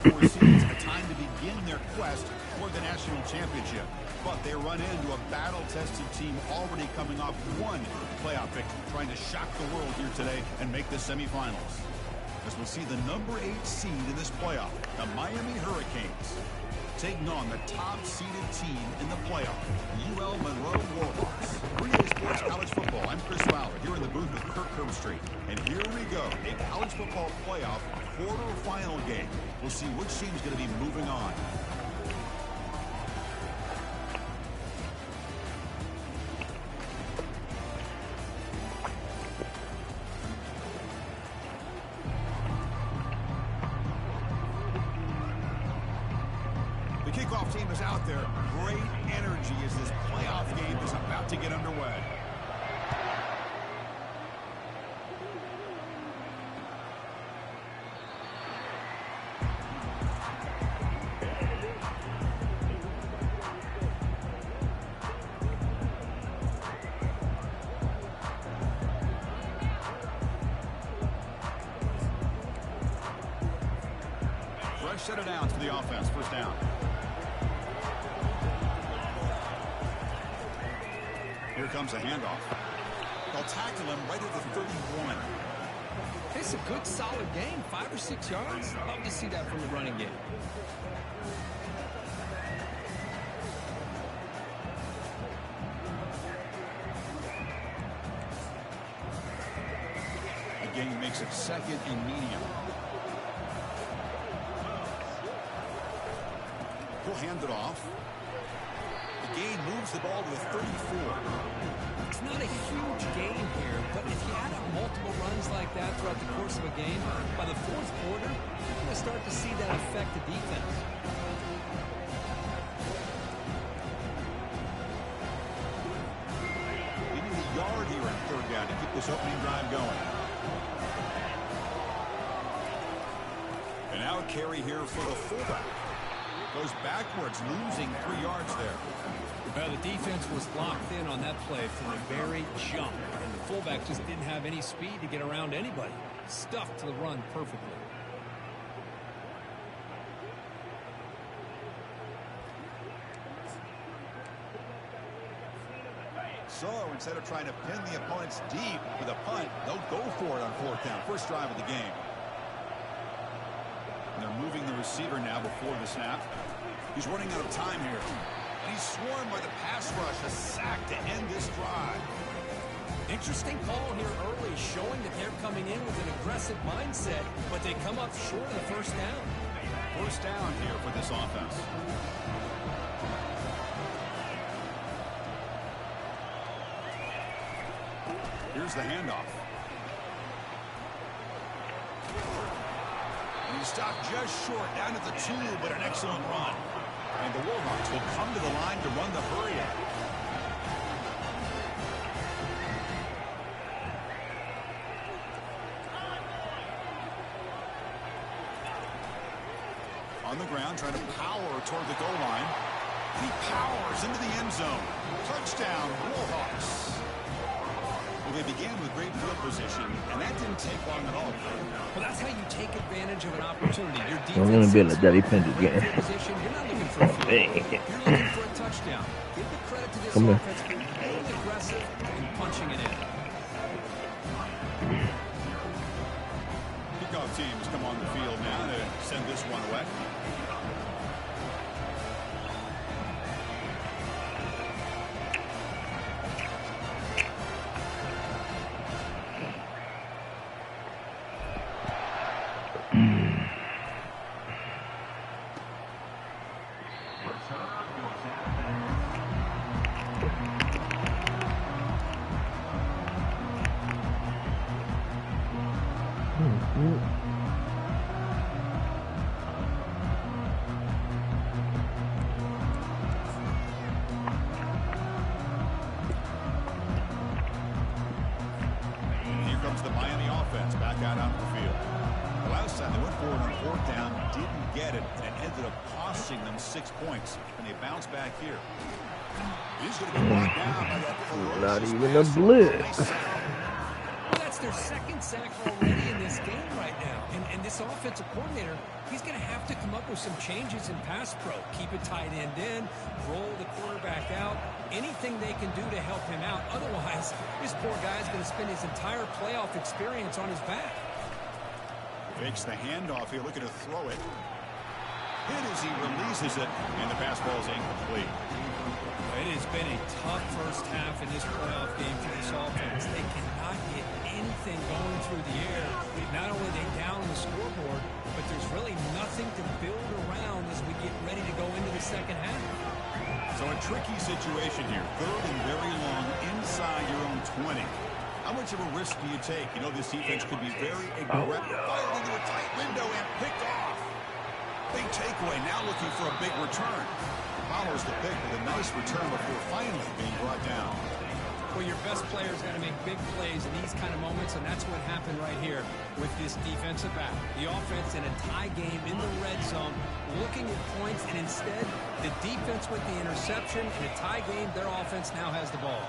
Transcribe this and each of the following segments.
Four seeds, a time to begin their quest for the national championship. But they run into a battle-tested team already coming off one playoff victory, trying to shock the world here today and make the semifinals. As we'll see the number 8 seed in this playoff, the Miami Hurricanes, taking on the top-seeded team in the playoff, Ul Monroe Warhawks. 3A Sports College Football. I'm Chris Fowler here in the booth with Kirk Herbstreit. And here we go, a college football playoff quarterfinal game. We'll see which team's going to be moving on. The kickoff team is out there. Great energy as this playoff game is about to get underway. Fresh set of downs for the offense. First down. Here comes a handoff. They'll tackle him right at the 31. It's a good, solid game. 5 or 6 yards. Love to see that from the running game. The game makes it second and medium. He'll hand it off. The gain moves the ball to the 34. It's not a huge gain here, but if you add up multiple runs like that throughout the course of a game, by the 4th quarter, you're going to start to see that affect the defense. They need a yard here on 3rd down to keep this opening drive going. And now a carry here for the fullback. Goes backwards, losing 3 yards there. Well, the defense was locked in on that play from the very jump, and the fullback just didn't have any speed to get around anybody. Stuffed to the run perfectly. So instead of trying to pin the opponents deep with a punt, they'll go for it on 4th down. First drive of the game. And they're moving the receiver now before the snap. He's running out of time here. And he's swarmed by the pass rush. A sack to end this drive. Interesting call here early, showing that they're coming in with an aggressive mindset, but they come up short of the first down. First down here for this offense. Here's the handoff. And he stopped just short, down at the 2, but an excellent run. And the Warhawks will come to the line to run the hurry-up. On the ground, trying to power toward the goal line. And he powers into the end zone. Touchdown, Warhawks. Well, they began with great field position, and that didn't take long at all. Well, that's how you take advantage of an opportunity. Your defense I'm gonna be like that defensive game. position. You're not looking for a field goal. You're looking for a touchdown. Give the credit to this Come offense for being aggressive and punching it in. Kickoff teams come on the field now to send this one away. The Miami offense back out onto the field. The last time they went forward on 4th down, didn't get it, and it ended up costing them 6 points. And they bounce back here. He's going to be brought down by that Not even a blitz. Well, that's their second sack already in this game right now. And this offensive coordinator, he's going to have to come up with some changes in pass pro. Keep it tight end in, roll the quarterback out, anything they can do to help him out. Otherwise, this poor guy's going to spend his entire playoff experience on his back. Fakes the handoff here, looking to throw it. Hit as he releases it, and the pass ball is incomplete. It has been a tough first half in this playoff game for this offense. They cannot get anything going through the air. Not only are they down on the scoreboard, but there's really nothing to build around as we get ready to go into the second half. So a tricky situation here. Third and very long inside your own 20. How much of a risk do you take? You know this defense could be very aggressive. Fired into a tight window and picked off. Big takeaway, now looking for a big return. Follows the pick with a nice return before finally being brought down. Well, your best player's got to make big plays in these kind of moments, and that's what happened right here with this defensive back. The offense in a tie game in the red zone, looking at points, and instead, the defense with the interception. In a tie game, their offense now has the ball.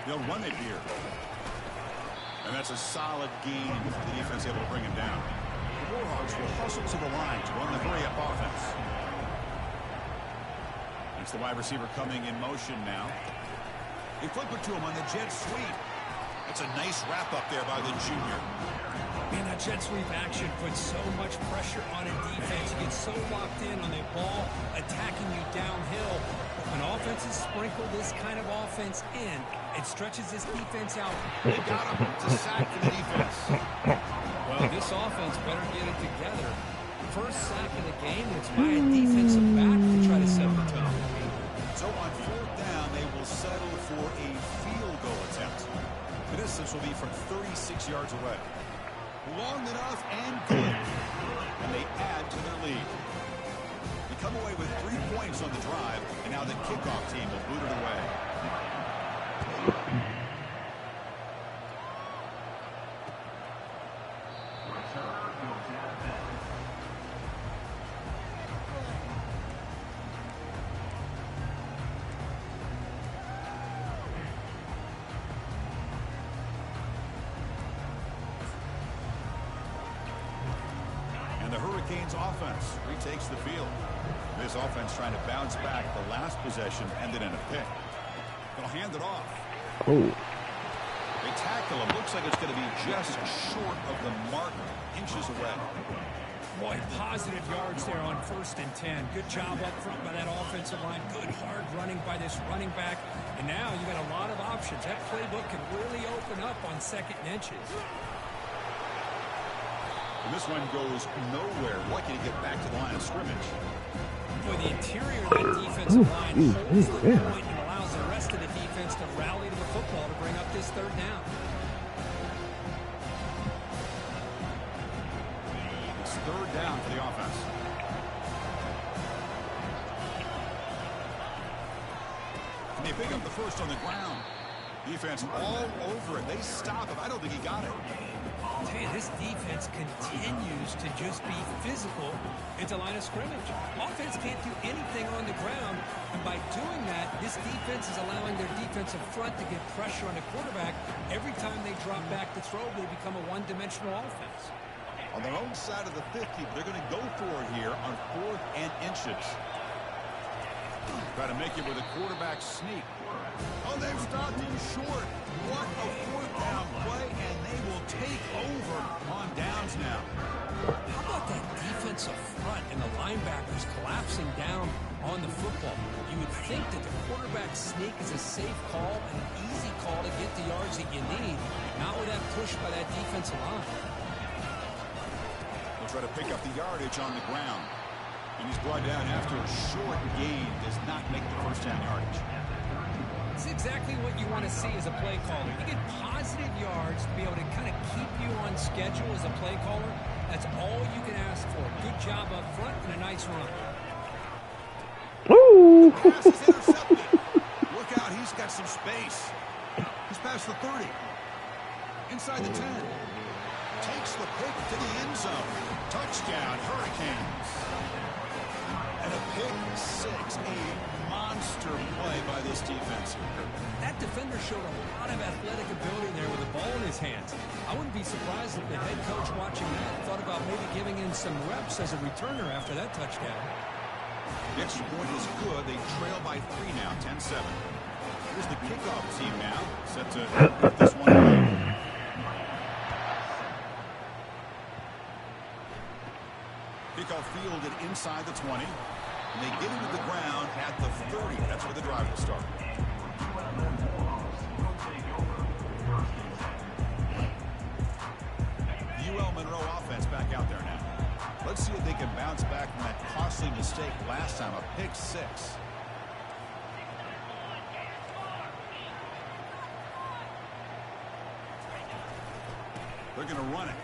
They'll run it here. And that's a solid gain for the defense able to bring him down. The Warhawks will hustle to the line to run the hurry-up offense. It's the wide receiver coming in motion now. They flip it to him on the jet sweep. That's a nice wrap-up there by the junior. Man, that jet sweep action puts so much pressure on a defense. You get so locked in on the ball attacking you downhill. When offenses sprinkle this kind of offense in, it stretches this defense out. They got him. It's a sack for the defense. Well, this offense better get it together. First sack of the game, it's by a defensive back to try to set the tone. So on fourth down, they will settle for a field goal attempt. The distance will be from 36 yards away. Long enough and good. And they add to their lead. They come away with 3 points on the drive, and now the kickoff team will boot it away. The Hurricanes offense retakes the field. This offense trying to bounce back. The last possession ended in a pick. They'll hand it off. Oh. They tackle him. Looks like it's going to be just short of the mark, inches away. Boy, positive yards there on 1st and 10. Good job up front by that offensive line. Good hard running by this running back. And now you got a lot of options. That playbook can really open up on 2nd and inches. And this one goes nowhere. Lucky to get back to the line of scrimmage. Boy, the interior of that defensive line holds the point and allows the rest of the defense to rally to the football to bring up this 3rd down. It's 3rd down for the offense. And they pick up the first on the ground. Defense all over it. They stop him. I don't think he got it. I'll tell you, this defense continues to just be physical into line of scrimmage. Offense can't do anything on the ground, and by doing that, this defense is allowing their defensive front to get pressure on the quarterback. Every time they drop back to throw, they become a one-dimensional offense. On their own side of the 50, they're going to go for it here on 4th and inches. Try to make it with a quarterback sneak. Oh, they've stopped him short. What a 4th down play, and they will take over on downs now. How about that defensive front and the linebackers collapsing down on the football? You would think that the quarterback sneak is a safe call, an easy call to get the yards that you need. Not with that push by that defensive line. They'll try to pick up the yardage on the ground. And he's brought down after a short gain. Does not make the 1st down yardage. It's exactly what you want to see as a play caller. You get positive yards to be able to kind of keep you on schedule as a play caller. That's all you can ask for. Good job up front and a nice run. Ooh. Pass is intercepted. Look out, he's got some space. He's past the 30. Inside the 10. Takes the pick to the end zone. Touchdown, Hurricanes. And the pick six, a monster play by this defense. That defender showed a lot of athletic ability there with the ball in his hands. I wouldn't be surprised if the head coach watching that thought about maybe giving him some reps as a returner after that touchdown. The extra point is good. They trail by 3 now, 10-7. Here's the kickoff team now, set to get this one away. Kickoff fielded inside the 20. And they get into the ground at the 30. That's where the drive will start. Ul Monroe offense back out there now. Let's see if they can bounce back from that costly mistake last time, a pick six. They're going to run it.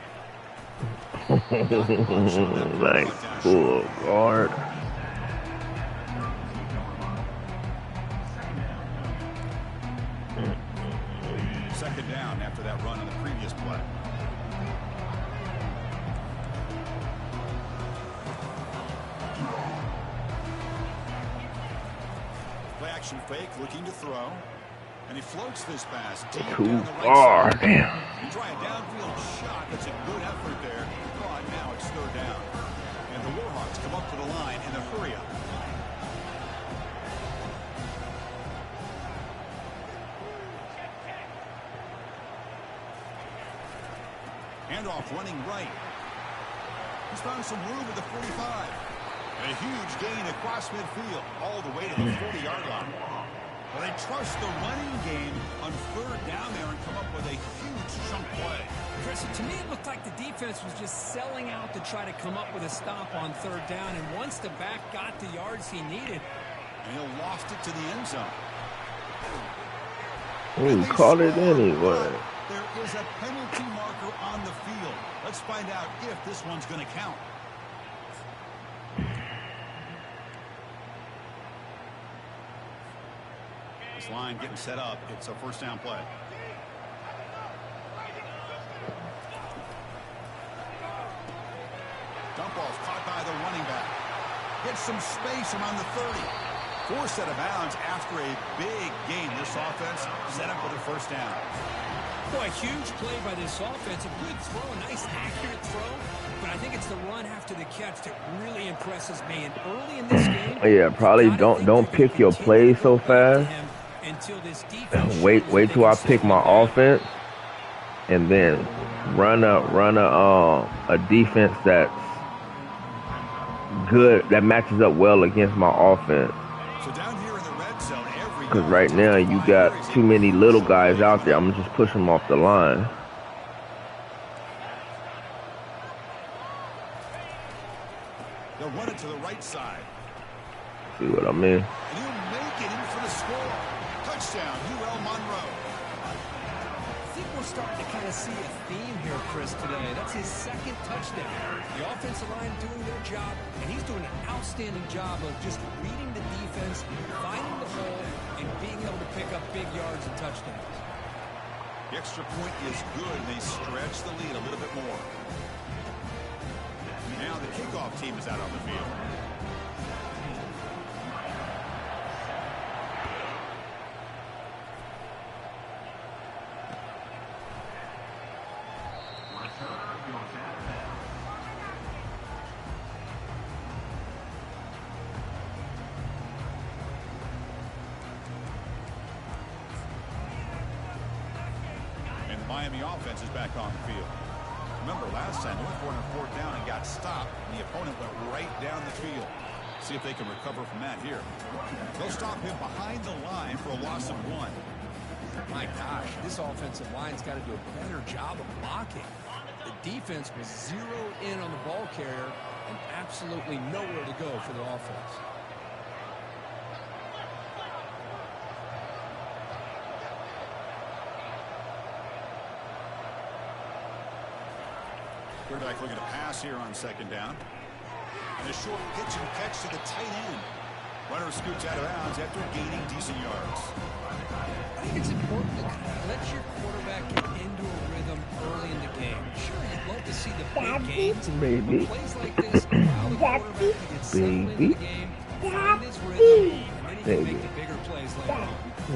Nice full guard. Second down after that run on the previous play. Play action fake, looking to throw. And he floats this pass deep Too down the right far, side. damn. You try a downfield shot. That's a good effort there. But now it's third down. And the Warhawks come up to the line in a hurry up. Handoff running right. He's found some room at the 45. And a huge gain across midfield, all the way to the 40-yard line. Well, they trust the running game on third down there and come up with a huge chunk play. Chris, to me it looked like the defense was just selling out to try to come up with a stop on third down. And once the back got the yards he needed, and he lost it to the end zone. He caught it anyway. There is a penalty marker on the field. Let's find out if this one's going to count. This line getting set up. It's a first down play. Dump ball's caught by the running back. Gets some space around the 30. Forced out of bounds after a big gain. This offense set up with a first down. boy, huge play by this offense. A good throw, a nice accurate throw. But I think it's the run after the catch that really impresses me. And early in this game, yeah, probably don't pick your plays so fast. Wait till I pick my offense, and then run a defense that's good, that matches up well against my offense. Because right now you got too many little guys out there. I'm gonna just push them off the line. They'll run it to the right side. See what I mean? And he'll make it in for the score. Touchdown, Ul Monroe. I think we're starting to kind of see a theme here, Chris, today. That's his second touchdown. The offensive line doing their job, and he's doing an outstanding job of just reading the defense, finding the hole, and being able to pick up big yards and touchdowns. The extra point is good. They stretch the lead a little bit more. Now the kickoff team is out on the field. And the Miami offense is back on the field. Remember last time they went for it on fourth down and got stopped, and the opponent went right down the field. See if they can recover from that here. They'll stop him behind the line for a loss of 1. My gosh, this offensive line's got to do a better job of blocking. The defense was zeroed in on the ball carrier and absolutely nowhere to go for the offense. Quarterback looking to pass here on second down. And a short pitch and catch to the tight end. Runner scoots out of bounds after gaining decent yards. I think it's important to kind of let your quarterback get into a rhythm early in the game. Sure, you'd love to see the big games, baby. plays like this allow the quarterback to get settled into the game find his rhythm, and then he can make the bigger plays later on.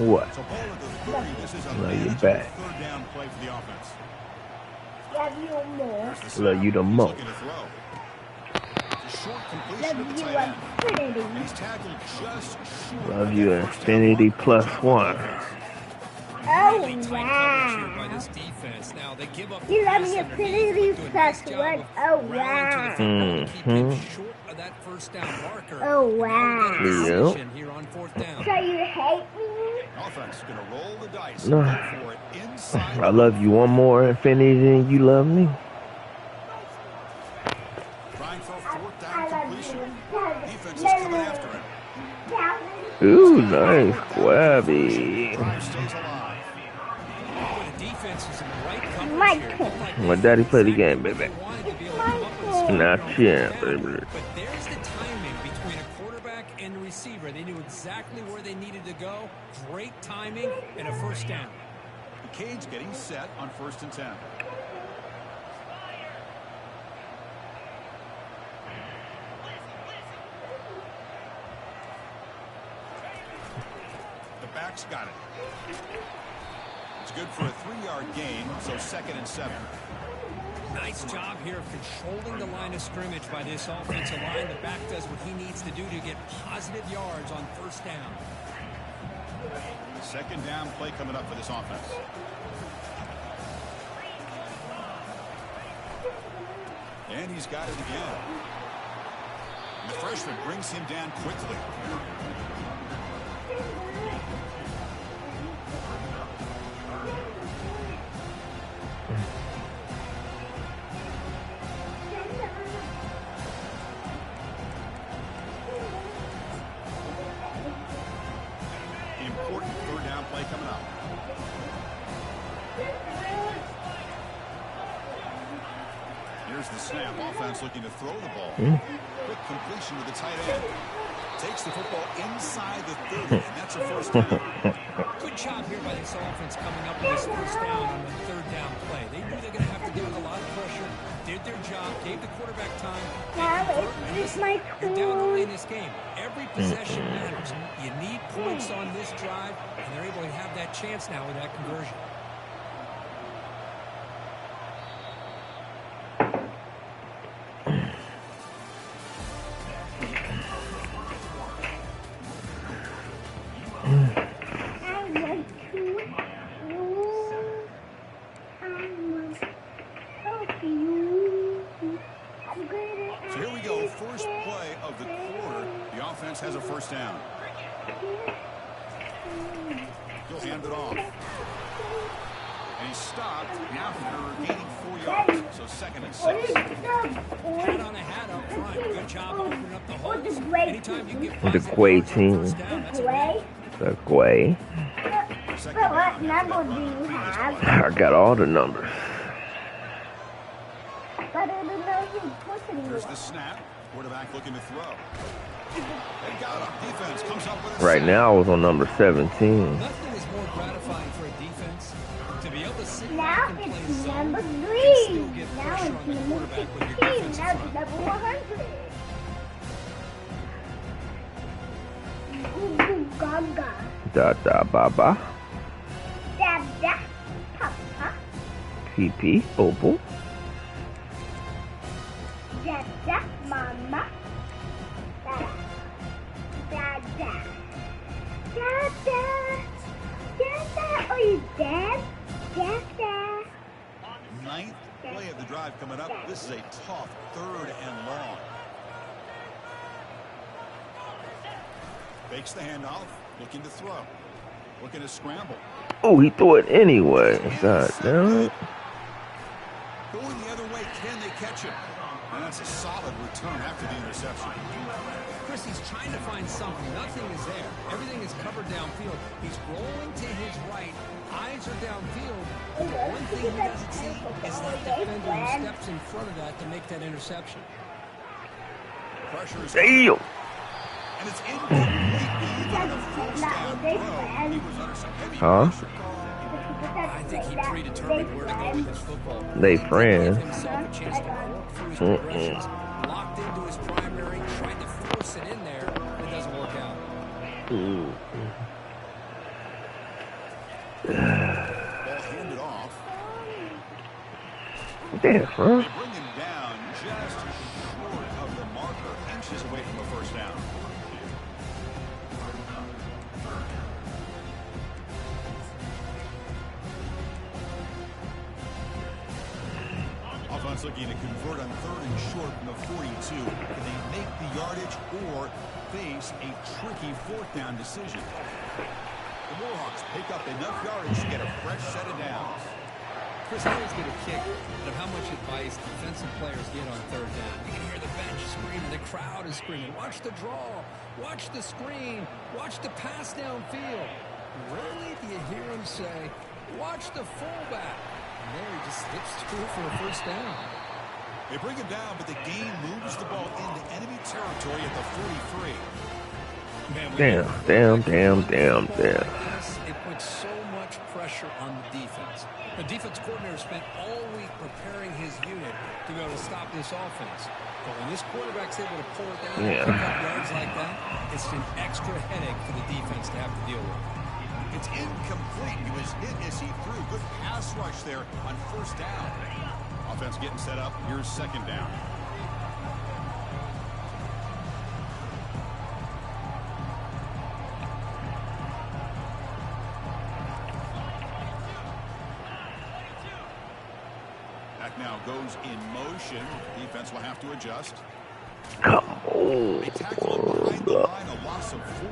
What? So ball at the 30. This is a Love you manageable back. third down play for the offense. Love you more. Here's the Love snap. you the He's most. looking to throw. It's a short completion Love to the you tight end. infinity. And he's tackled just short Love of you that first down infinity marker. plus Offense. one. Really Oh, tight coverage here by wow. this defense. Now they give up the You love pass me underneath, infinity but do a plus nice job one. of Oh, rallying to the wow. football to keep him Mhm. short of that first down marker. Oh, And now we got a wow. Yep. decision here on fourth down. So you hate me? Offense going to roll the dice No. and go for it inside. I love you one more infinity than you love me. Trying for a fourth I down love completion. you. Defense is coming after him. Ooh, nice Drive grabby. stays alive. Boy, the defense is in the right coverage My here. Looked like they My daddy play the exactly game, what baby. they wanted to be able to come up with a score Not here on yet, fourth down. baby. But there's the timing between a quarterback and the receiver. They knew exactly where they needed to go. Great timing and a first down. The Canes getting set on 1st and 10. The back's got it. It's good for a 3-yard gain, so 2nd and 7. Nice job here of controlling the line of scrimmage by this offensive line. The back does what he needs to do to get positive yards on first down. 2nd down play coming up for this offense. And he's got it again. And the freshman brings him down quickly. The important 3rd down play coming up. Here's the snap. Offense looking to throw the ball. Quick completion to the tight end. Takes the football inside the 30, and that's a first down. Good job here by this offense coming up with this first down on the 3rd down play. They knew they're going to have to deal with a lot of pressure, did their job, gave the quarterback time. Now it's my You're down early in turn. this game. Every possession matters. You need points on this drive, and they're able to have that chance now with that conversion. I want to you. I want to help you. I'm gonna So here we go. First play of the quarter. The offense has a first down. He'll hand it off. And he's stopped after gaining 4 yards. So 2nd and 6. Hat on a hat up front. Good job opening up the holes. Anytime you get The positive Quay yards on team. first down, that's a win. Way. The Quay. Second But what down. number do you have? I got all the numbers. But I don't know who's pushing Here's you. the snap. Quarterback looking to throw. They got him. Defense comes up with a Right sack. now I was on number 17. Nothing is more gratifying for a defense to be able to sit Now back and play it's zone number and 3. still get Now pressure it's on the number quarterback with your 16. defensive Now it's front. number 100. Goo goo gaga. Da da ba ba. Da da. Papa. Pee pee. Boo. Da da. Mama. Da da. Da da. Da da. Da da. Are you dead? Da da. 9th play of the drive coming up. This is a tough 3rd and long. Fakes the handoff. Looking to throw. Looking to scramble. Oh, he threw it anyway. God damn it. Going the other way. Can they catch him? And that's a solid return after the interception. Chris, he's trying to find something. Nothing is there. Everything is covered downfield. He's rolling to his right. Eyes are downfield. But the one thing he doesn't see is that defender who steps in front of that to make that interception. Pressure is Damn. and it's incomplete. Even on a first down throw, he was under some heavy Huh? pressure. I think he predetermined where to go with his football. They Give friends. himself a chance to work through his progressions. Locked into his primary, tried to force it in there. It doesn't handed off. Damn, huh? They bring him down just short of the marker, inches away from a first down. Offense looking to convert on 3rd and short from the 42. Can they make the yardage or face a tricky 4th down decision? The Warhawks pick up enough yardage to get a fresh set of downs. Chris, I always get a kick out of how much advice defensive players get on 3rd down. You can hear the bench screaming, the crowd is screaming, watch the draw, watch the screen, watch the pass downfield. Rarely do you hear them say, watch the fullback. And there he just slips through for a first down. They bring him down, but the game moves the ball into enemy territory at the 43. Damn. It puts so much pressure on the defense. The defense coordinator spent all week preparing his unit to be able to stop this offense. But when this quarterback's able to pull it down and pick up yards like that, it's an extra headache for the defense to have to deal with. It's incomplete. He was hit as he threw. Good pass rush there on 1st down. Offense getting set up. Here's 2nd down. Now goes in motion. Defense will have to adjust. They tackle him behind the line, a loss of 4.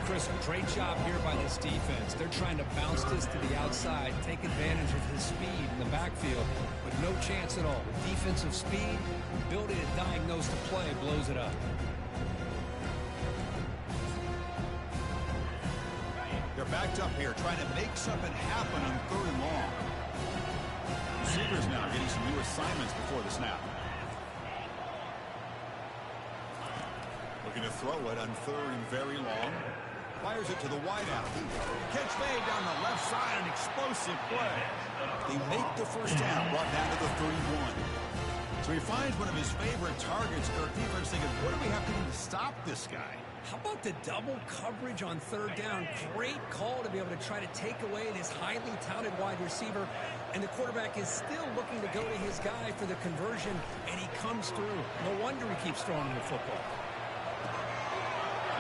Chris, great job here by this defense. They're trying to bounce this to the outside, take advantage of his speed in the backfield, but no chance at all. Defensive speed, ability to diagnose the play, blows it up. They're backed up here, trying to make something happen on 3rd and long. Receivers now getting some new assignments before the snap. Looking to throw it on 3rd and very long. Fires it to the wideout. Catch made down the left side, an explosive play. They make the first down, brought down to the 31. So he finds one of his favorite targets. Their defense thinking, what do we have to do to stop this guy? How about the double coverage on 3rd down? Great call to be able to try to take away this highly touted wide receiver. And the quarterback is still looking to go to his guy for the conversion, and he comes through. No wonder he keeps throwing the football.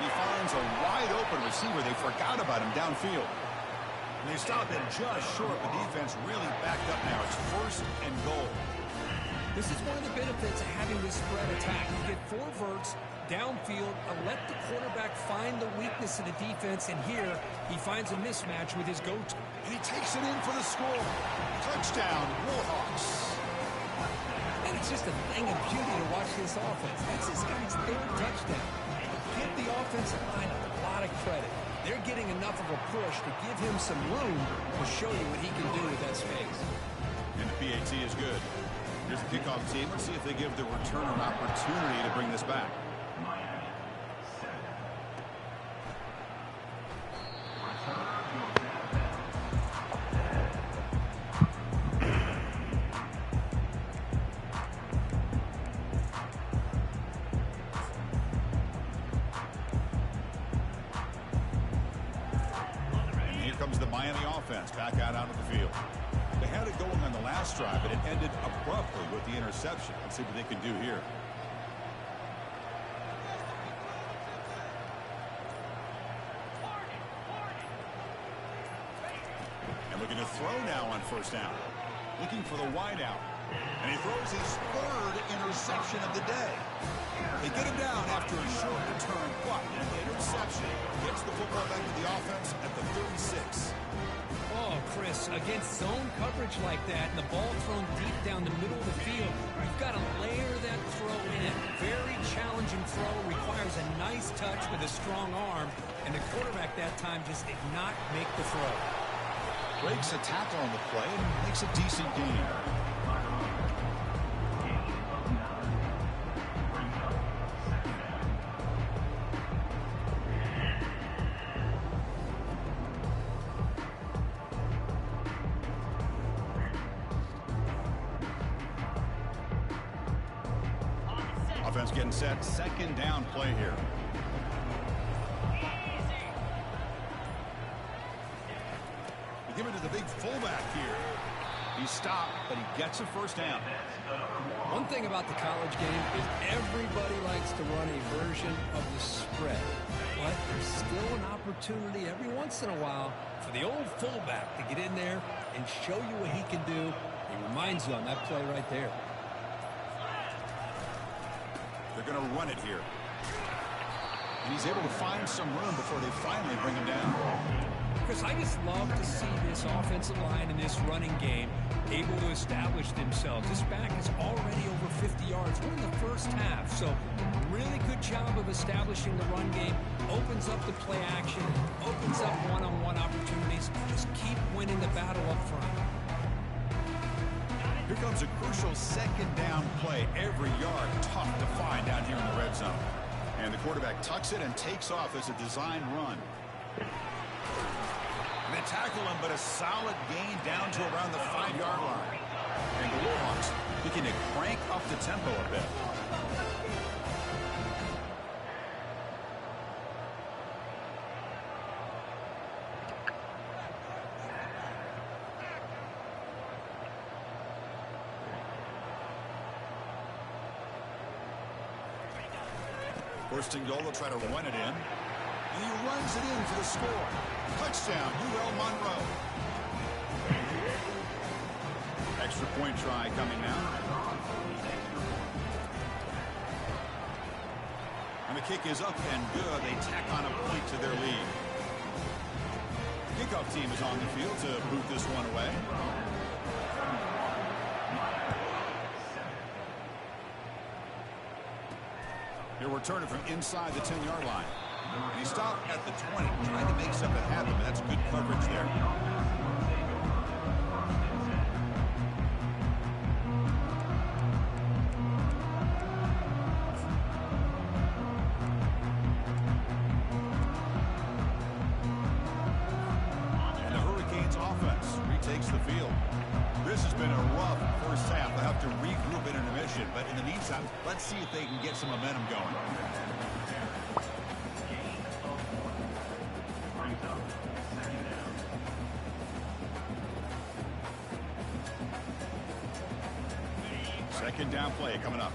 He finds a wide-open receiver. They forgot about him downfield. And they stop him just short. The defense really backed up now. It's 1st and goal. This is one of the benefits of having this spread attack. You get 4 verts downfield, let the quarterback find the weakness of the defense, and here he finds a mismatch with his go-to. And he takes it in for the score. Touchdown, Warhawks. And it's just a thing of beauty to watch this offense. That's this guy's 3rd touchdown. Give the offensive line a lot of credit. They're getting enough of a push to give him some room to show you what he can do with that space. And the PAT is good. Here's the kickoff team. Let's see if they give the returner an opportunity to bring this back. Back out onto the field. They had it going on the last drive, but it ended abruptly with the interception. Let's see what they can do here. And looking to throw now on 1st down. Looking for the wideout. And he throws his 3rd interception of the day. They get him down after a short return, but an interception gets the football back to the offense at the 36. Oh, Chris, against zone coverage like that and the ball thrown deep down the middle of the field, you've got to layer that throw in. Very challenging throw, requires a nice touch with a strong arm, and the quarterback that time just did not make the throw. Breaks a tackle on the play and makes a decent gain. Offense getting set. 2nd down play here. big fullback here. He stopped, but he gets a first down. One thing about the college game is everybody likes to run a version of the spread. But there's still an opportunity every once in a while for the old fullback to get in there and show you what he can do. He reminds you on that play right there. They're going to run it here. And he's able to find some room before they finally bring him down. Chris, I just love to see this offensive line in this running game able to establish themselves. This back is already over 50 yards. We're in the first half, so really good job of establishing the run game. Opens up the play action, opens up one-on-one opportunities. Just keep winning the battle up front. Here comes a crucial second down play. Every yard tough to find down here in the red zone. And the quarterback tucks it and takes off as a designed run. They tackle him, but a solid gain down to around the 5-yard line. And the Warhawks looking to crank up the tempo a bit. First and goal, they'll try to run it in. And he runs it in for the score. Touchdown, Ul Monroe. Extra point try coming now. And the kick is up and good. They tack on a point to their lead. Kickoff team is on the field to boot this one away. He'll return it from inside the 10-yard line. And he stopped at the 20, trying to make something happen, but that's good coverage there. And the Hurricanes offense retakes the field. This has been a rough first half. They'll have to regroup in intermission, but in the meantime, let's see if they can get some momentum going. Second down play coming up.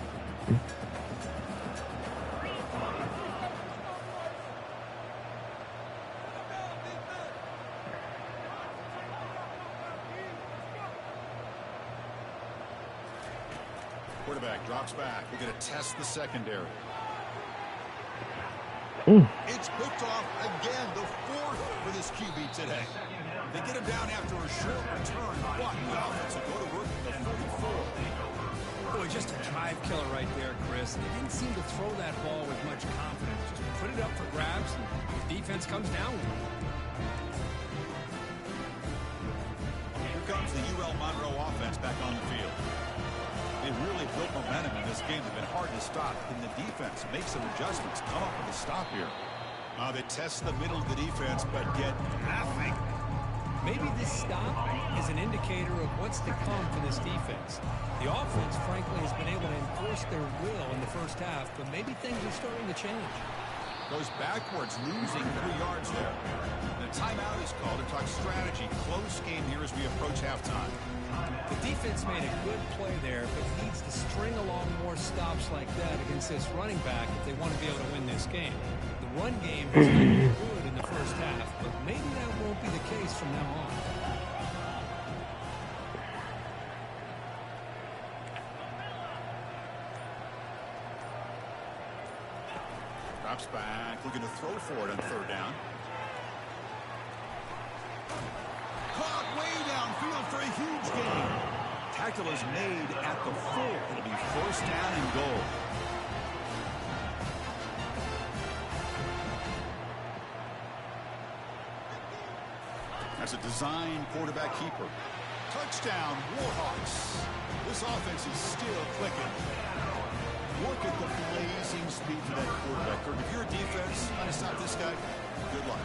Quarterback drops back. We're going to test the secondary. It's picked off again, the fourth for this QB today. They get him down after a short return, but the offense will go to work at the 44. Boy, just a drive killer right there, Chris. They didn't seem to throw that ball with much confidence. Just put it up for grabs, and the defense comes down with it. Here comes the Ul Monroe offense back on the field. They really built momentum in this game. They've been hard to stop. Can the defense make some adjustments? Come up with a stop here. They test the middle of the defense, but get nothing. Maybe this stop is an indicator of what's to come for this defense. The offense, frankly, has been able to enforce their will in the first half, but maybe things are starting to change. Goes backwards, losing 3 yards there. The timeout is called to talk strategy. Close game here as we approach halftime. The defense made a good play there, but needs to string along more stops like that against this running back if they want to be able to win this game. The run game has been good in the first half, but maybe that won't be the case from now on. Drops back, looking to throw for it on third down. Caught way downfield for a huge gain. Tackle is made at the 4. It'll be first down and goal. That's a design quarterback keeper. Touchdown, Warhawks. This offense is still clicking. Look at the blazing speed to that quarterback. Kirk, if you're a defense trying to stop this guy, good luck.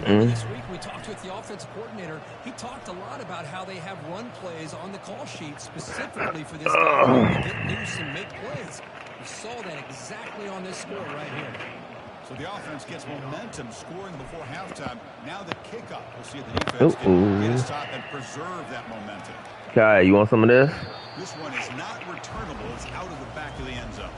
This week we talked with the offensive coordinator. He talked a lot about how they have run plays on the call sheet specifically for this guy to get loose and make plays. We saw that exactly on this score right here. So the offense gets momentum scoring before halftime. Now the kickoff. We'll see if the defense can get a stop and preserve that momentum. Kai, you want some of this? This one is not returnable. It's out of the back of the end zone.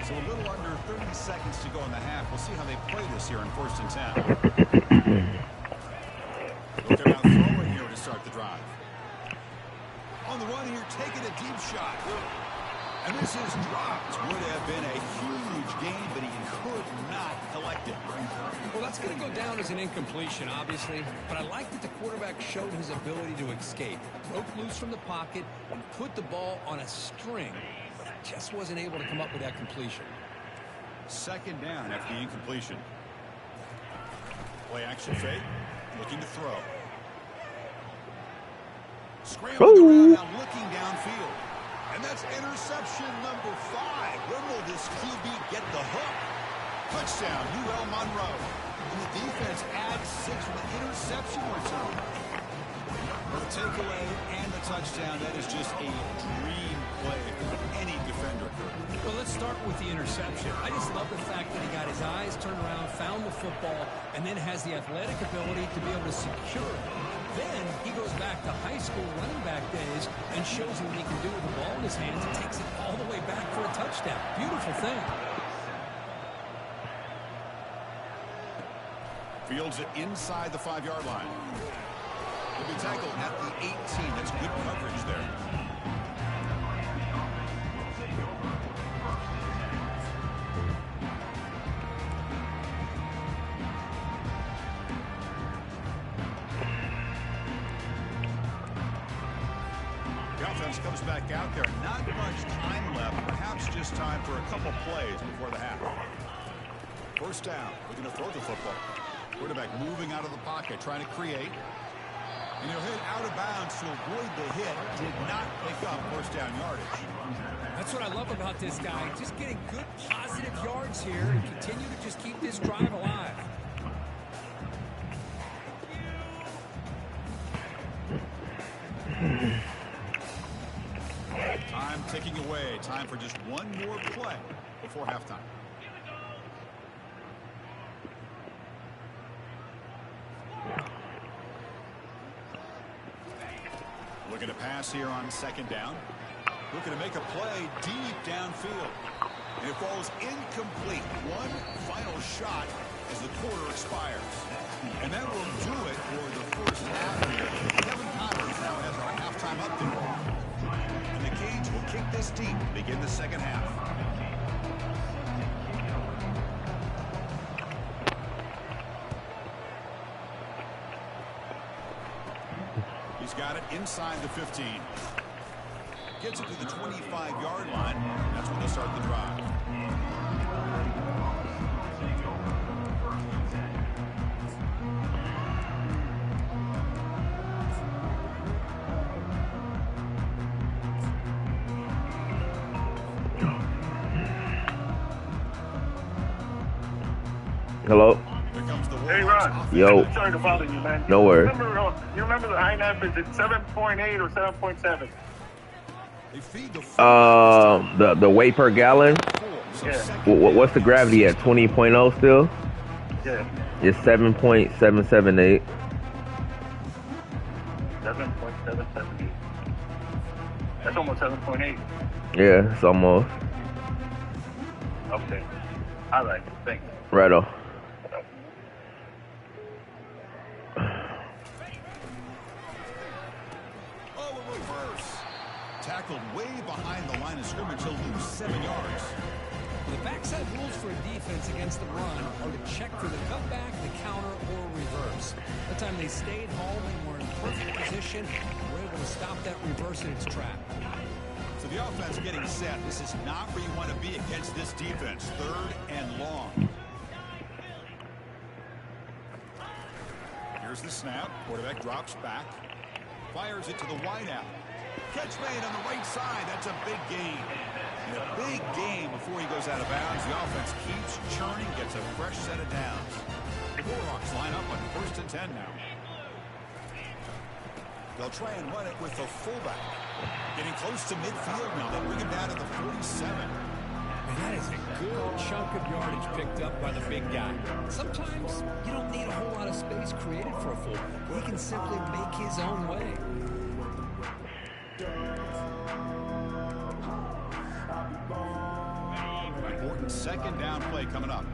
So a little under 30 seconds to go in the half. We'll see how they play this here in 1st and 10. Look, they're now throwing here to start the drive. On the run here, taking a deep shot. And this is dropped. Would have been a huge gain, but he could not collect it. Well, that's going to go down as an incompletion, obviously. But I like that the quarterback showed his ability to escape. Broke loose from the pocket and put the ball on a string. But just wasn't able to come up with that completion. 2nd down after the incompletion. Play action fake. Looking to throw. Scrambling around now, looking downfield. And that's interception number 5. When will this QB get the hook? Touchdown, Ul Monroe. And the defense adds 6 with an interception return. Well, the takeaway and the touchdown, that is just a dream play for any defender. Well, let's start with the interception. I just love the fact that he got his eyes turned around, found the football, and then has the athletic ability to be able to secure it. Then he goes back to high school running back days and shows him what he can do with the ball in his hands and takes it all the way back for a touchdown. Beautiful thing. Fields it inside the 5-yard line. He'll be tackled at the 18. That's good coverage there. Comes back out there. Not much time left. Perhaps just time for a couple plays before the half. 1st down. We're going to throw the football. Quarterback moving out of the pocket, trying to create. And he'll hit out of bounds to avoid the hit. Did not pick up 1st down yardage. That's what I love about this guy. Just getting good positive yards here and continue to just keep this drive alive. Time ticking away. Time for just one more play before halftime. Looking to pass here on 2nd down. Looking to make a play deep downfield. And it falls incomplete. One final shot as the quarter expires. And that will do it for the 1st half here. Kevin Connors now has our halftime update. And the Canes will kick this deep to begin the 2nd half. He's got it inside the 15. Gets it to the 25-yard line. That's when they'll start the drive. Hello? Hey, Ron. Yo. Sorry to bother you, man. No worries. You remember the INF? Is it 7.8 or 7.7? The weight per gallon? Yeah. What's the gravity at? 20.0 still? Yeah. It's 7.778. 7.778. That's almost 7.8. Yeah, it's almost. Okay. All right. Thanks. Right on. Tackled way behind the line of scrimmage. He'll lose 7 yards. The backside rules for a defense against the run are to check for the cutback, the counter, or reverse. That time they stayed home and were in perfect position. Were able to stop that reverse in its track. So the offense getting set. This is not where you want to be against this defense. 3rd and long. Here's the snap. Quarterback drops back. Fires it to the wideout. Catch made on the right side. That's a big gain. And a big gain before he goes out of bounds. The offense keeps churning, gets a fresh set of downs. The Warhawks line up on 1st and 10 now. They'll try and run it with the fullback. Getting close to midfield now. They'll bring him down to the 47. And that is a good chunk of yardage picked up by the big guy. Sometimes you don't need a whole lot of space created for a fullback. He can simply make his own way. Important 2nd down play coming up.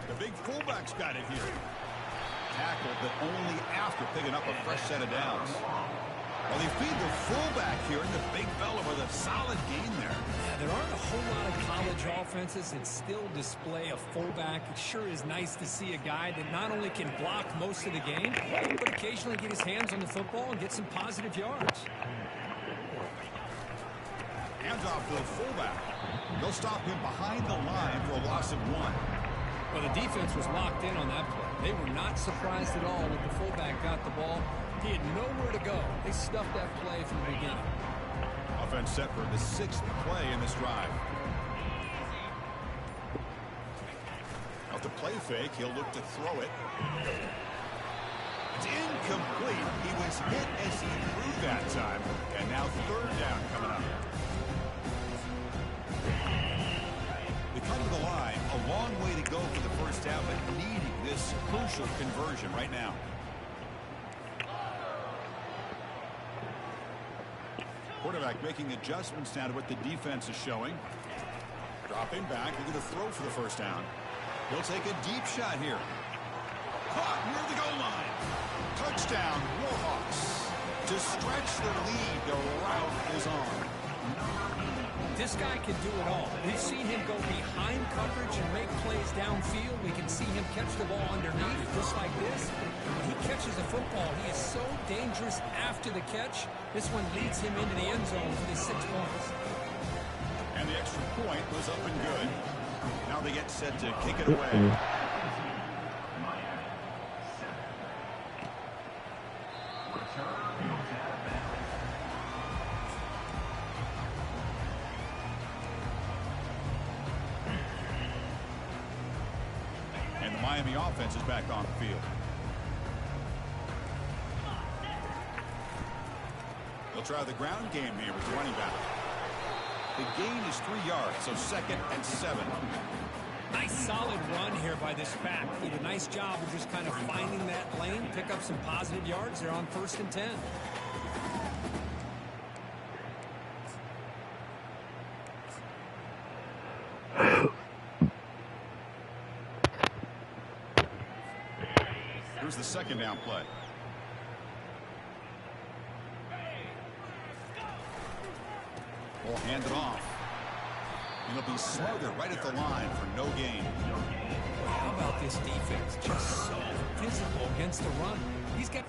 The big fullback's got it here. Tackled, but only after picking up a fresh set of downs. Well, they feed the fullback here, and the big fella with a solid gain there. Yeah, there aren't a whole lot of college offenses that still display a fullback. It sure is nice to see a guy that not only can block most of the game, but occasionally get his hands on the football and get some positive yards. Hands off to the fullback. They'll stop him behind the line for a loss of 1. Well, the defense was locked in on that play. They were not surprised at all that the fullback got the ball. He had nowhere to go. They stuffed that play from the beginning. Offense set for the 6th play in this drive. Off the play fake, he'll look to throw it. It's incomplete. He was hit as he threw that time. And now 3rd down coming up. They come to the line. A long way to go for the 1st down, but needing this crucial conversion right now. Quarterback making adjustments now to what the defense is showing. Dropping back, looking to throw for the 1st down. He'll take a deep shot here. Caught near the goal line. Touchdown, Warhawks. To stretch the lead, the route is on. This guy can do it all. We've seen him go behind coverage and make plays downfield. We can see him catch the ball underneath, just like this. When he catches the football, he is so dangerous after the catch. This one leads him into the end zone for the 6 points. And the extra point was up and good. Now they get set to kick it away. Miami offense is back on the field. They'll try the ground game here with the running back. The gain is 3 yards, so 2nd and 7. Nice solid run here by this back. Did a nice job of just kind of finding that lane, pick up some positive yards. They're on 1st and 10. Here's the 2nd down play. Will hand it off. And it'll be smothered right at the line for no gain. How about this defense? Just so physical against the run. He's got...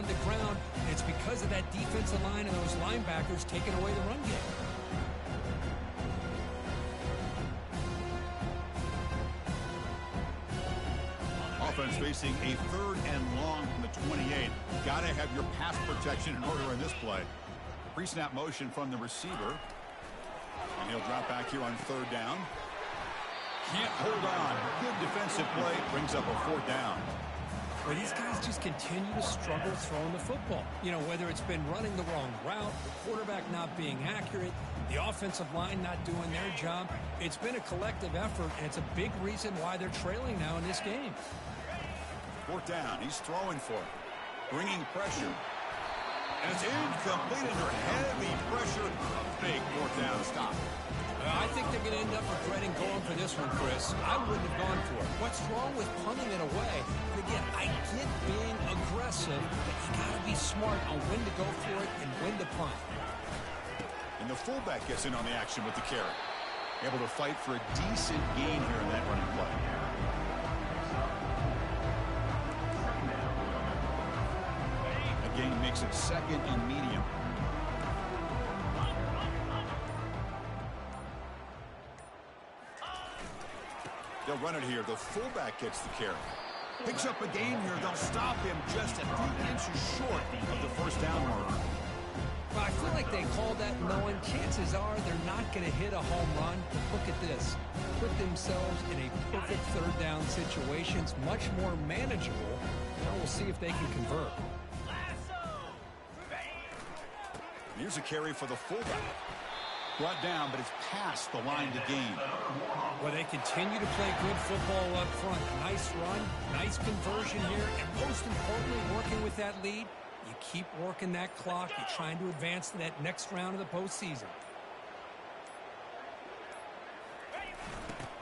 on the ground. And it's because of that defensive line and those linebackers taking away the run game. Offense facing a 3rd and long from the 28. Got to have your pass protection in order in this play. Pre-snap motion from the receiver. And he'll drop back here on 3rd down. Can't hold on. Good defensive play. Brings up a 4th down. Well, these guys just continue to struggle throwing the football. You know, whether it's been running the wrong route, the quarterback not being accurate, the offensive line not doing their job. It's been a collective effort, and it's a big reason why they're trailing now in this game. 4th down. He's throwing for it. Bringing pressure. And it's incomplete under heavy pressure. Big 4th down stop. I think they're going to end up regretting going for this one, Chris. I wouldn't have gone for it. What's wrong with punting it away? And again, I get being aggressive, but you got to be smart on when to go for it and when to punt. And the fullback gets in on the action with the carry. Able to fight for a decent gain here in that running play. The gain makes it 2nd and medium. They'll run it here. The fullback gets the carry. Picks up a gain here. They'll stop him just a few inches short of the 1st down marker. Well, I feel like they called that knowing chances are they're not going to hit a home run. But look at this. Put themselves in a perfect 3rd down situation. It's much more manageable. Now we'll see if they can convert. Here's a carry for the fullback. Brought down, but it's past the line to gain. Well, they continue to play good football up front. Nice run, nice conversion here, and most importantly, working with that lead, you keep working that clock. You're trying to advance to that next round of the postseason.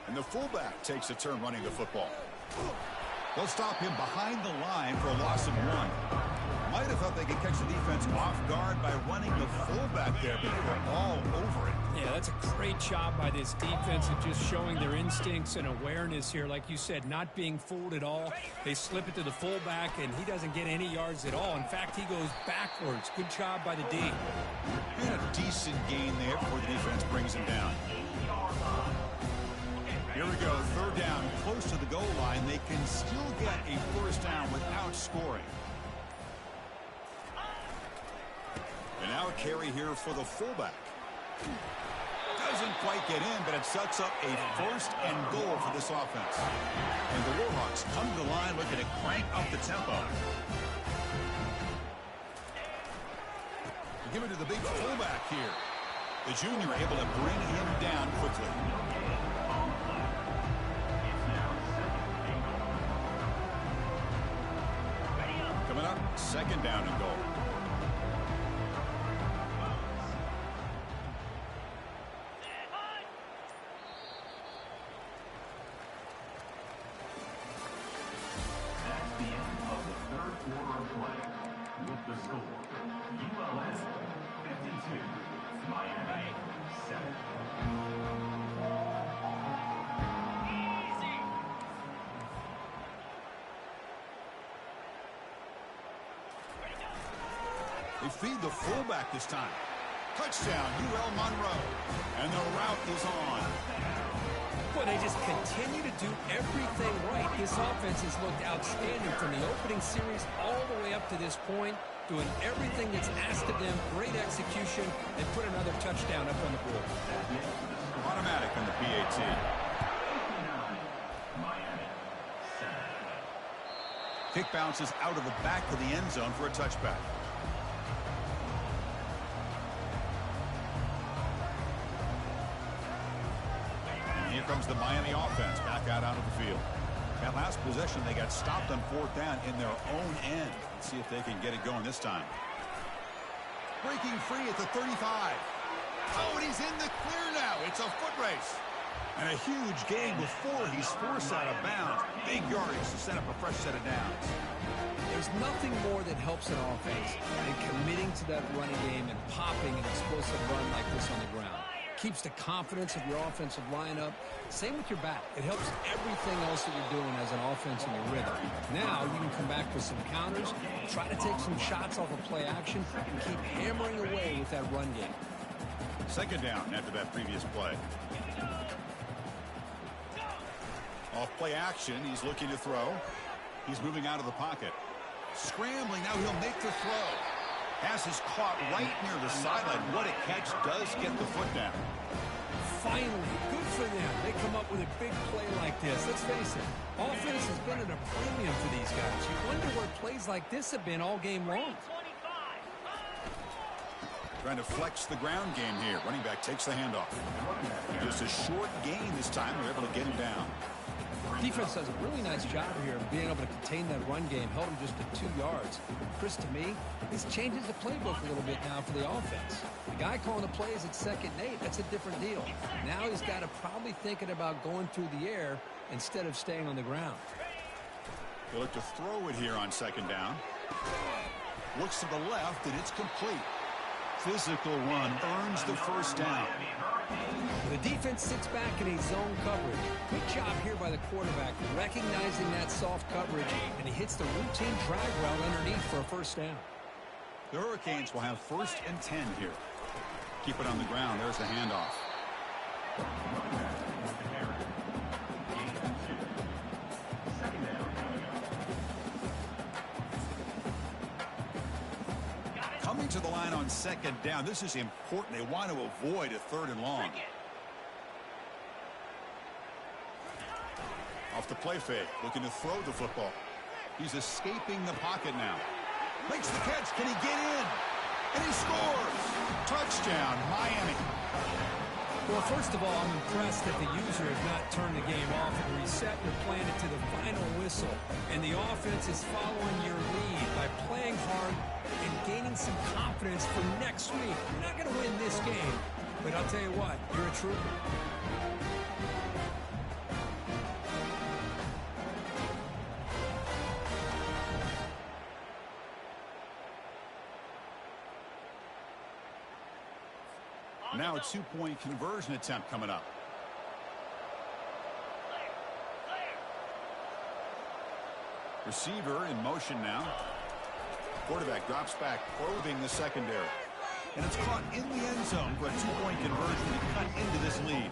And the fullback takes a turn running the football. They'll stop him behind the line for a loss of 1. Might have thought they could catch the defense off guard by running the fullback there, but they're all over it. Yeah, that's a great job by this defense of just showing their instincts and awareness here. Like you said, not being fooled at all. They slip it to the fullback, and he doesn't get any yards at all. In fact, he goes backwards. Good job by the D. And a decent gain there before the defense brings him down. Here we go, 3rd down, close to the goal line. They can still get a 1st down without scoring. And now a carry here for the fullback. Doesn't quite get in, but it sets up a 1st and goal for this offense. And the Warhawks come to the line looking to crank up the tempo. Give it to the big fullback here. The junior able to bring him down quickly. Coming up, 2nd down and goal. They feed the fullback this time. Touchdown, Ul Monroe. And the route is on. Boy, they just continue to do everything right. This offense has looked outstanding from the opening series all the way up to this point, doing everything that's asked of them. Great execution, and put another touchdown up on the board. Automatic on the PAT. Kick bounces out of the back of the end zone for a touchback. Here comes the Miami offense back out onto the field. That last possession, they got stopped on 4th down in their own end. Let's see if they can get it going this time. Breaking free at the 35. Oh, and he's in the clear now. It's a foot race. And a huge gain before he's forced out of bounds. Big yardage to set up a fresh set of downs. There's nothing more that helps an offense than committing to that running game and popping an explosive run like this on the ground. keeps the confidence of your offensive lineup. Same with your back. It helps everything else that you're doing as an offense in your rhythm. Now you can come back with some counters, try to take some shots off of play action, and keep hammering away with that run game. Second down after that previous play. Off play action, he's looking to throw. He's moving out of the pocket. Scrambling, now he'll make the throw. Pass is caught right near the sideline. What a catch, does get the foot down. Finally, good for them. They come up with a big play like this. Let's face it, offense has been at a premium for these guys. You wonder where plays like this have been all game long. Trying to flex the ground game here. Running back takes the handoff. Just a short gain this time. They're able to get him down. Defense does a really nice job here of being able to contain that run game. Held him just to 2 yards. Chris, to me, this changes the playbook a little bit now for the offense. The guy calling the plays at 2nd and 8, that's a different deal. Now he's got to probably thinking about going through the air instead of staying on the ground. He'll look to throw it here on 2nd down. Looks to the left, and it's complete. Physical run earns the first down. The defense sits back in a zone coverage. Good job here by the quarterback, recognizing that soft coverage, and he hits the routine drag route underneath for a first down. The Hurricanes will have 1st and 10 here. Keep it on the ground. There's the handoff. Coming to the line on 2nd down. This is important. They want to avoid a 3rd and long. Off the play fake, looking to throw the football. He's escaping the pocket now. Makes the catch. Can he get in? And he scores. Touchdown, Miami. Well, first of all, I'm impressed that the user has not turned the game off and reset your plan to the final whistle. And the offense is following your lead by playing hard and gaining some confidence for next week. You're not going to win this game, but I'll tell you what, you're a trooper. Now a 2-point conversion attempt coming up. Receiver in motion now. Quarterback drops back, probing the secondary. And it's caught in the end zone for a 2-point conversion to cut into this lead.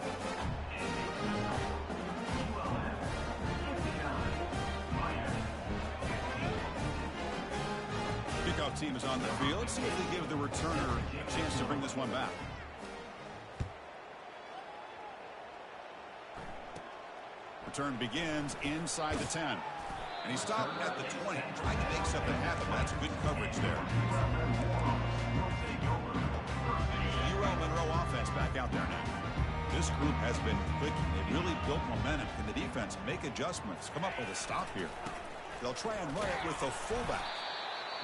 Kickoff team is on the field. See if they give the returner a chance to bring this one back. Return begins inside the 10. And he stopped at the 20, trying to make something happen. That's good coverage there. Ul Monroe offense back out there now. This group has been clicking. They've really built momentum. Can the defense make adjustments? Come up with a stop here. They'll try and run it with the fullback.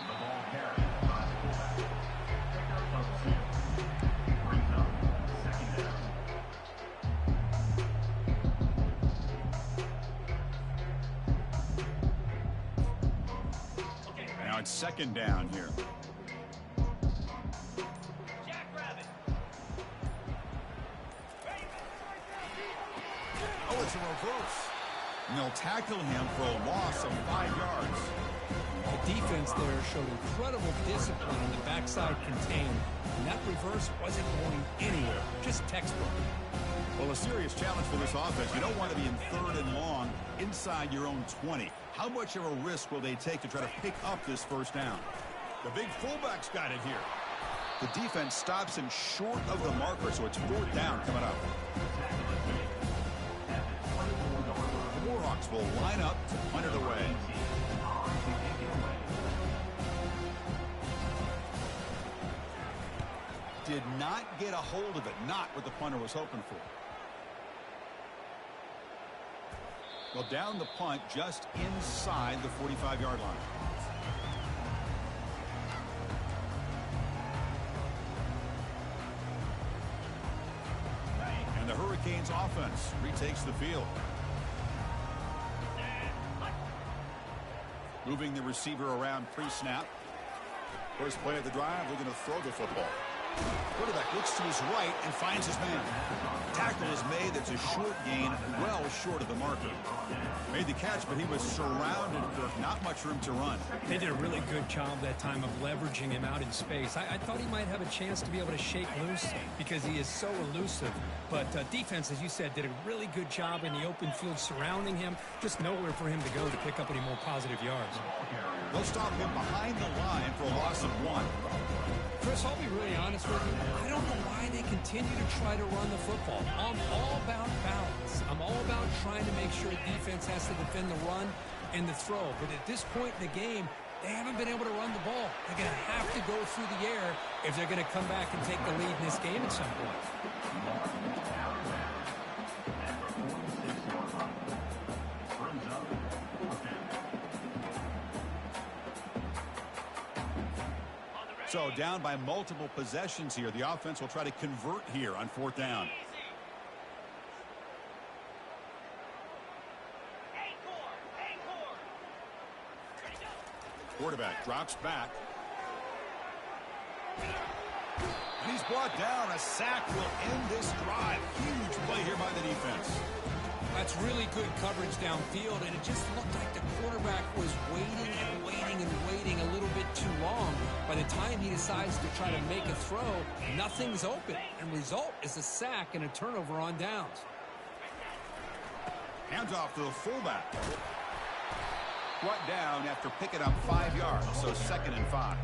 The ball carried by the fullback. Pickup of 6. Brings up 2nd down. Now it's 2nd down here. Oh, it's a reverse. And they'll tackle him for a loss of 5 yards. The defense there showed incredible discipline on the backside contained, and that reverse wasn't going anywhere, just textbook. Well, a serious challenge for this offense. You don't want to be in 3rd and long inside your own 20. How much of a risk will they take to try to pick up this first down? The big fullback's got it here. The defense stops him short of the marker, so it's 4th down coming up. The Warhawks will line up to punt it away. Did not get a hold of it, not what the punter was hoping for. Well, down the punt just inside the 45-yard line. And the Hurricanes offense retakes the field. Moving the receiver around pre-snap. First play of the drive, looking to throw the football. Quarterback looks to his right and finds his man. Tackle is made. That's a short gain, well short of the marker. Made the catch, but he was surrounded, Kirk. Not much room to run. They did a really good job that time of leveraging him out in space. I thought he might have a chance to be able to shake loose because he is so elusive. But defense, as you said, did a really good job in the open field surrounding him. Just nowhere for him to go to pick up any more positive yards. They'll stop him behind the line for a loss of 1. Chris, I'll be really honest with you. I don't know why they continue to try to run the football. I'm all about balance. I'm all about trying to make sure defense has to defend the run and the throw. But at this point in the game, they haven't been able to run the ball. They're going to have to go through the air if they're going to come back and take the lead in this game at some point. So down by multiple possessions here. The offense will try to convert here on 4th down. Quarterback drops back. And he's brought down. A sack will end this drive. Huge play here by the defense. That's really good coverage downfield, and it just looked like the quarterback was waiting and waiting and waiting a little bit too long. By the time he decides to try to make a throw, nothing's open, and result is a sack and a turnover on downs. Hands off to the fullback. Brought down after picking up 5 yards, so 2nd and 5.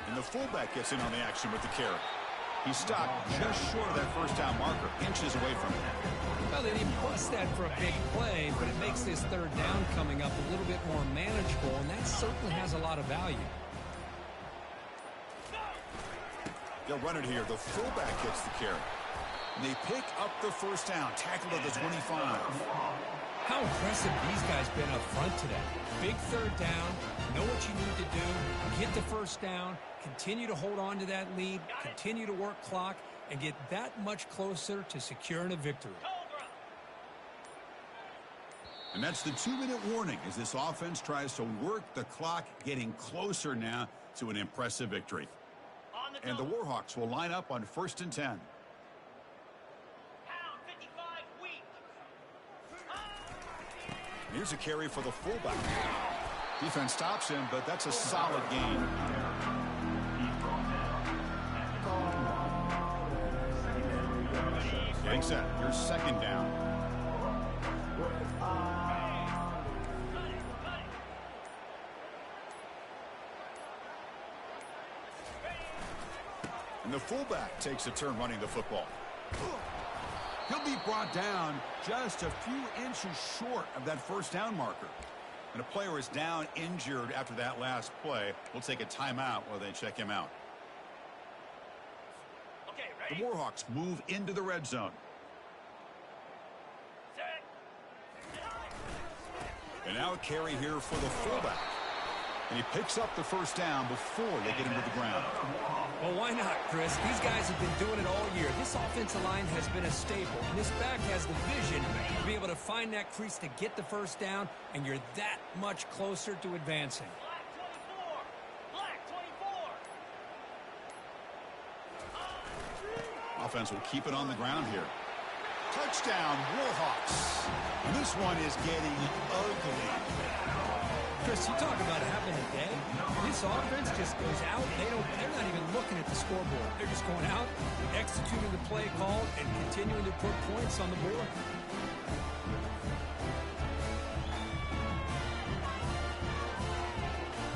And the fullback gets in on the action with the carry. He stopped just short of that 1st down marker, inches away from it. Well, they didn't bust that for a big play, but it makes this 3rd down coming up a little bit more manageable, and that certainly has a lot of value. They'll run it here. The fullback gets the carry. And they pick up the 1st down, tackled at the 25. How impressive these guys been up front today. Big 3rd down, know what you need to do, get the 1st down, continue to hold on to that lead, continue to work clock, and get that much closer to securing a victory. And that's the 2-minute warning as this offense tries to work the clock, getting closer now to an impressive victory. And the Warhawks will line up on 1st and 10. Here's a carry for the fullback. Defense stops him, but that's a solid gain. Getting set. Here's 2nd down. And the fullback takes a turn running the football. He'll be brought down just a few inches short of that 1st down marker. And a player is down injured after that last play. We'll take a timeout while they check him out. Okay, The ready? Warhawks move into the red zone. And now a carry here for the fullback. And he picks up the 1st down before they get him to the ground. Well, why not, Chris? These guys have been doing it all year. This offensive line has been a staple, and this back has the vision to be able to find that crease to get the 1st down, and you're that much closer to advancing. Black 24. Offense will keep it on the ground here. Touchdown, Warhawks. And this one is getting ugly. Chris, you talk about having a day. This offense just goes out. They're not even looking at the scoreboard. They're just going out, executing the play call, and continuing to put points on the board.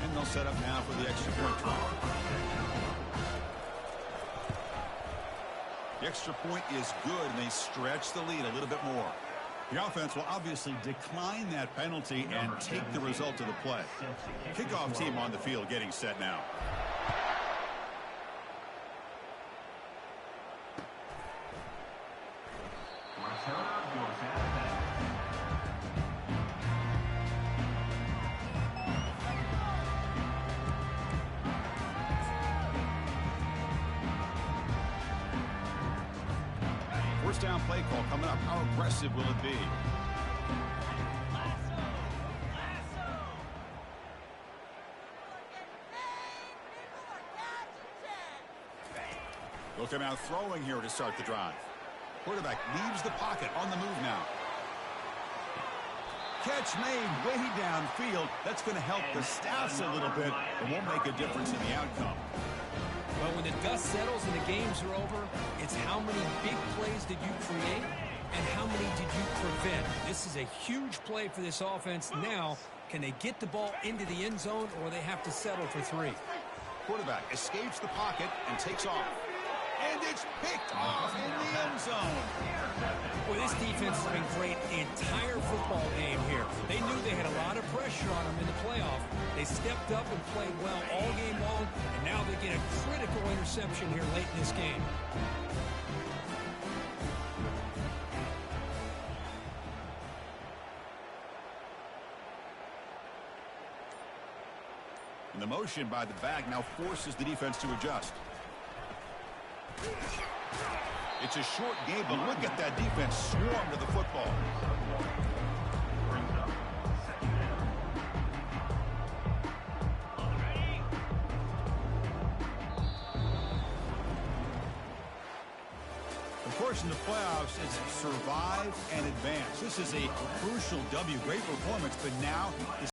And they'll set up now for the extra point try. The extra point is good, and they stretch the lead a little bit more. The offense will obviously decline that penalty and take the result of the play. Kickoff team on the field getting set now. First down play call coming up. How aggressive will it be? They'll come out throwing here to start the drive. Quarterback leaves the pocket on the move now. Catch made way downfield. That's going to help the Staffs a little bit. It won't make a difference in the outcome. Well, when the dust settles and the games are over, it's how many big plays did you create and how many did you prevent. This is a huge play for this offense. Now, can they get the ball into the end zone or they have to settle for 3? Quarterback escapes the pocket and takes off. And it's picked off in the end zone. Well, this defense has been great the entire football game here. They knew they had a lot of pressure on them in the playoff. They stepped up and played well all game long, and now they get a critical interception here late in this game. And the motion by the back now forces the defense to adjust. It's a short game, but look at that defense swarm to the football. Of course, in the playoffs, it's survive and advance. This is a crucial W. Great performance, but now